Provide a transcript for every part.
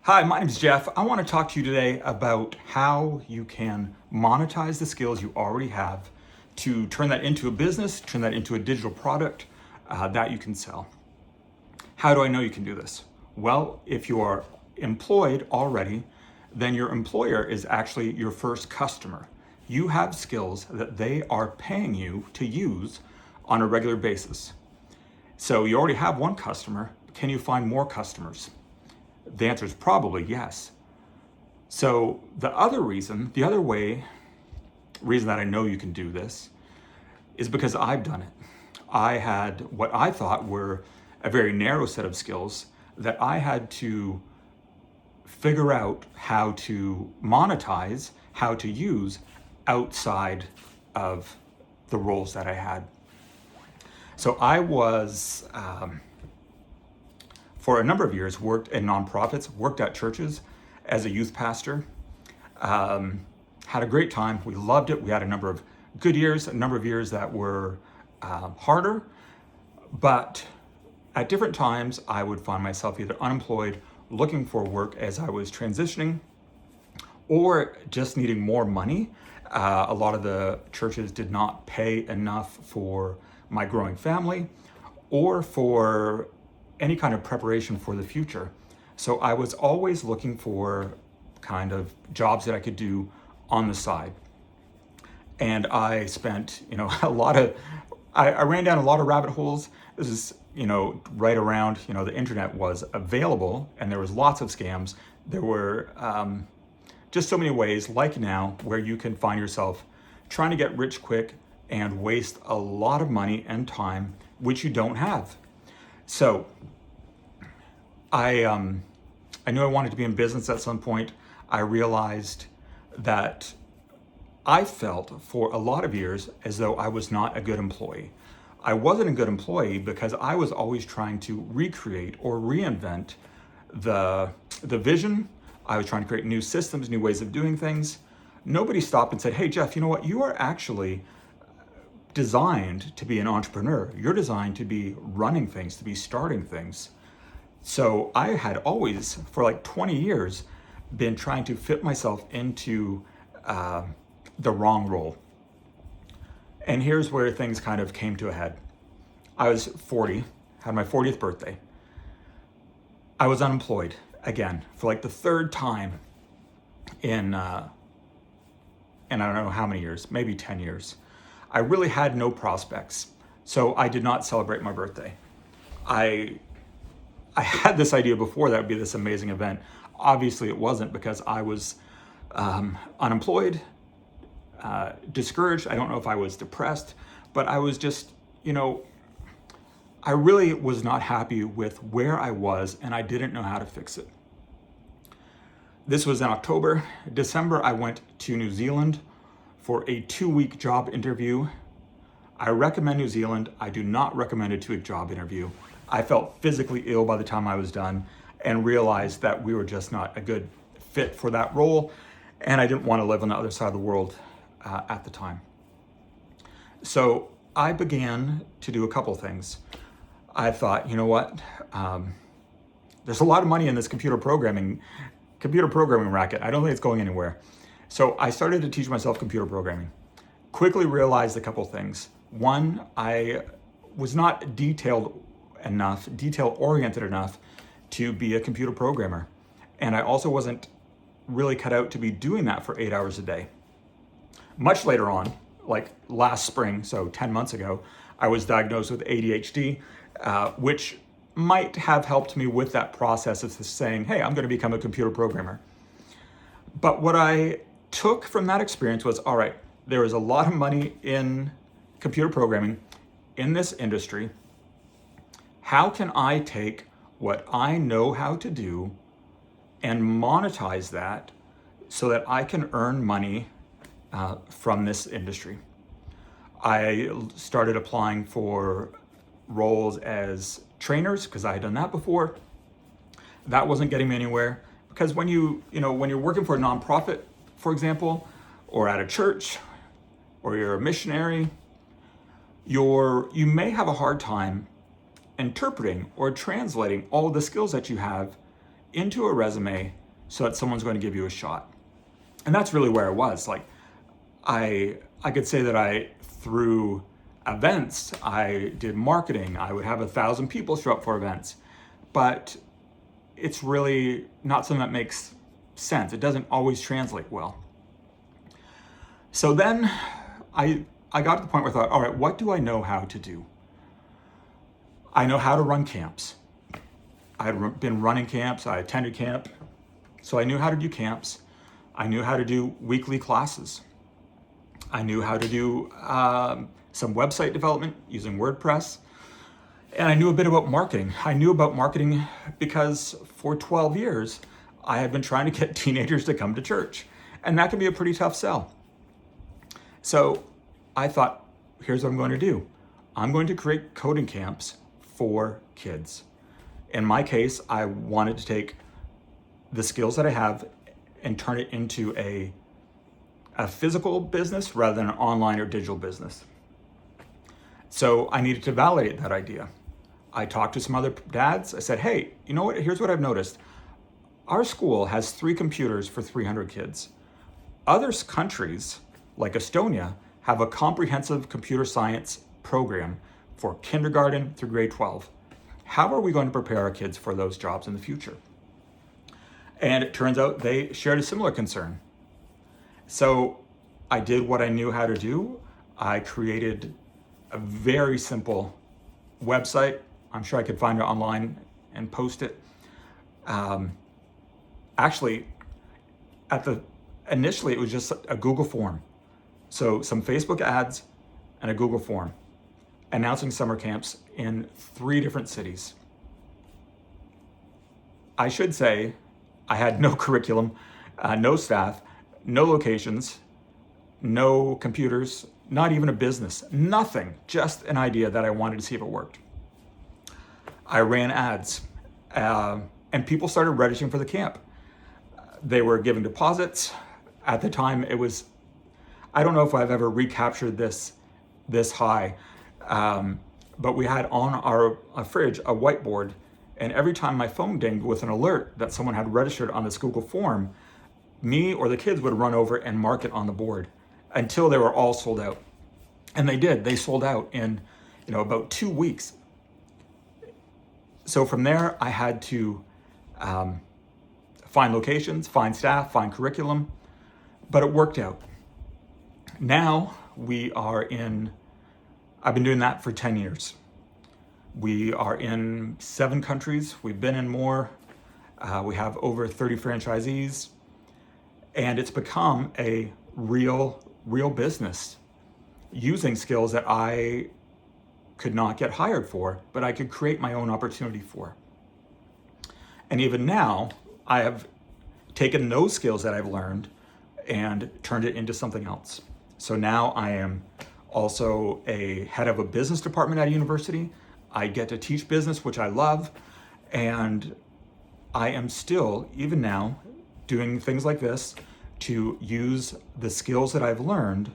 Hi, my name is Jeff. I want to talk to you today about how you can monetize the skills you already have to turn that into a business, turn that into a digital product that you can sell. How do I know you can do this? Well, if you are employed already, then your employer is actually your first customer. You have skills that they are paying you to use on a regular basis. So you already have one customer. Can you find more customers? The answer is probably yes. So the other reason that I know you can do this is because I've done it. I had what I thought were a very narrow set of skills that I had to figure out how to monetize, how to use outside of the roles that I had. So I was for a number of years, worked in nonprofits, worked at churches as a youth pastor. Had a great time. We loved it. We had a number of good years, a number of years that were harder. But at different times, I would find myself either unemployed, looking for work as I was transitioning, or just needing more money. A lot of the churches did not pay enough for my growing family or for any kind of preparation for the future. So I was always looking for kind of jobs that I could do on the side. And I spent, I ran down a lot of rabbit holes. This is, right around, the internet was available and there was lots of scams. There were just so many ways, like now, where you can find yourself trying to get rich quick and waste a lot of money and time, which you don't have. So I knew I wanted to be in business at some point. I realized that I felt for a lot of years as though I was not a good employee. I wasn't a good employee because I was always trying to recreate or reinvent the vision. I was trying to create new systems, new ways of doing things. Nobody stopped and said, "Hey, Jeff, you know what? You are actually designed to be an entrepreneur. You're designed to be running things, to be starting things." So I had always, for like 20 years, been trying to fit myself into the wrong role. And here's where things kind of came to a head. I was 40, had my 40th birthday. I was unemployed again for like the third time in I don't know how many years, maybe 10 years. I really had no prospects, so I did not celebrate my birthday. I had this idea before that would be this amazing event. Obviously, it wasn't because I was unemployed, discouraged. I don't know if I was depressed, but I was just, I really was not happy with where I was, and I didn't know how to fix it. This was in October. December, I went to New Zealand for a 2-week job interview. I recommend New Zealand. I do not recommend a 2-week job interview. I felt physically ill by the time I was done and realized that we were just not a good fit for that role. And I didn't want to live on the other side of the world at the time. So I began to do a couple things. I thought, you know what? There's a lot of money in this computer programming racket. I don't think it's going anywhere. So I started to teach myself computer programming. Quickly realized a couple things. One, I was not detail-oriented enough to be a computer programmer. And I also wasn't really cut out to be doing that for 8 hours a day. Much later on, like last spring, so 10 months ago, I was diagnosed with ADHD, which might have helped me with that process of saying, hey, I'm going to become a computer programmer. But what I took from that experience was, all right, there is a lot of money in computer programming in this industry. How can I take what I know how to do and monetize that so that I can earn money from this industry? I started applying for roles as trainers because I had done that before. That wasn't getting me anywhere because when you're working for a nonprofit, for example, or at a church, or you're a missionary, you may have a hard time interpreting or translating all of the skills that you have into a resume so that someone's going to give you a shot. And that's really where I was. Like, I could say that through events, I did marketing. I would have 1,000 people show up for events, but it's really not something that makes sense. It doesn't always translate well. So then I got to the point where I thought, all right, what do I know how to do? I know how to run camps. I had been running camps. I attended camp. So I knew how to do camps. I knew how to do weekly classes. I knew how to do some website development using WordPress. And I knew a bit about marketing. I knew about marketing because for 12 years, I had been trying to get teenagers to come to church. And that can be a pretty tough sell. So I thought, here's what I'm going to do. I'm going to create coding camps for kids. In my case, I wanted to take the skills that I have and turn it into a physical business rather than an online or digital business. So I needed to validate that idea. I talked to some other dads. I said, hey, you know what? Here's what I've noticed. Our school has 3 computers for 300 kids. Other countries, like Estonia, have a comprehensive computer science program for kindergarten through grade 12. How are we going to prepare our kids for those jobs in the future? And it turns out they shared a similar concern. So I did what I knew how to do. I created a very simple website. I'm sure I could find it online and post it. Actually, initially it was just a Google form. So some Facebook ads and a Google form announcing summer camps in 3 different cities. I should say I had no curriculum, no staff, no locations, no computers, not even a business, nothing, just an idea that I wanted to see if it worked. I ran ads and people started registering for the camp. They were giving deposits. At the time it was, I don't know if I've ever recaptured this high, but we had on our fridge a whiteboard, and every time my phone dinged with an alert that someone had registered on this Google form, me or the kids would run over and mark it on the board until they were all sold out. And they did. They sold out in about 2 weeks. So from there, I had to find locations, find staff, find curriculum, but it worked out. Now I've been doing that for 10 years. We are in 7 countries. We've been in more. We have over 30 franchisees, and it's become a real business using skills that I could not get hired for, but I could create my own opportunity for. And even now, I have taken those skills that I've learned and turned it into something else. So now I am also a head of a business department at a university. I get to teach business, which I love. And I am still, even now, doing things like this to use the skills that I've learned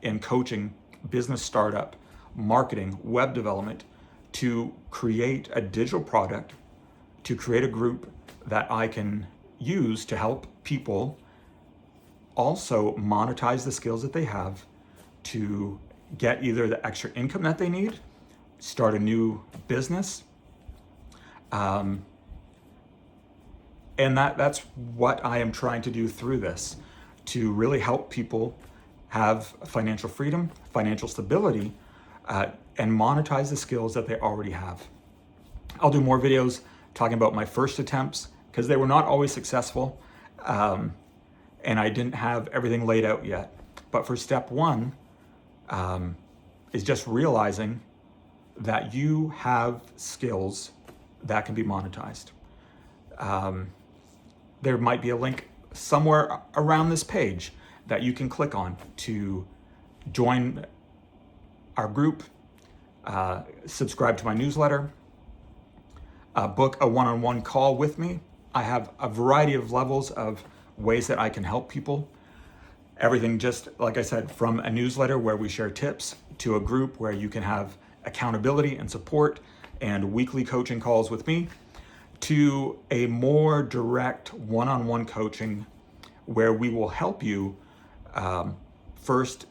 in coaching, business startup, marketing, web development, to create a digital product, to create a group that I can use to help people also monetize the skills that they have to get either the extra income that they need, start a new business, and that's what I am trying to do through this, to really help people have financial freedom, financial stability, and monetize the skills that they already have. I'll do more videos talking about my first attempts, because they were not always successful, and I didn't have everything laid out yet. But for step 1, is just realizing that you have skills that can be monetized. There might be a link somewhere around this page that you can click on to join our group, subscribe to my newsletter, book a one-on-one call with me. I have a variety of levels of ways that I can help people. Everything, just like I said, from a newsletter where we share tips to a group where you can have accountability and support and weekly coaching calls with me, to a more direct one-on-one coaching where we will help you first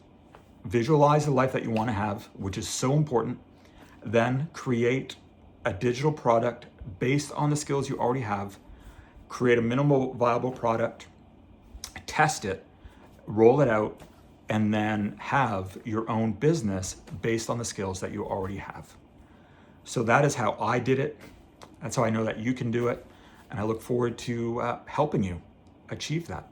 visualize the life that you want to have, which is so important, then create a digital product based on the skills you already have, create a minimal viable product, test it, roll it out, and then have your own business based on the skills that you already have. So that is how I did it. That's how I know that you can do it. And I look forward to helping you achieve that.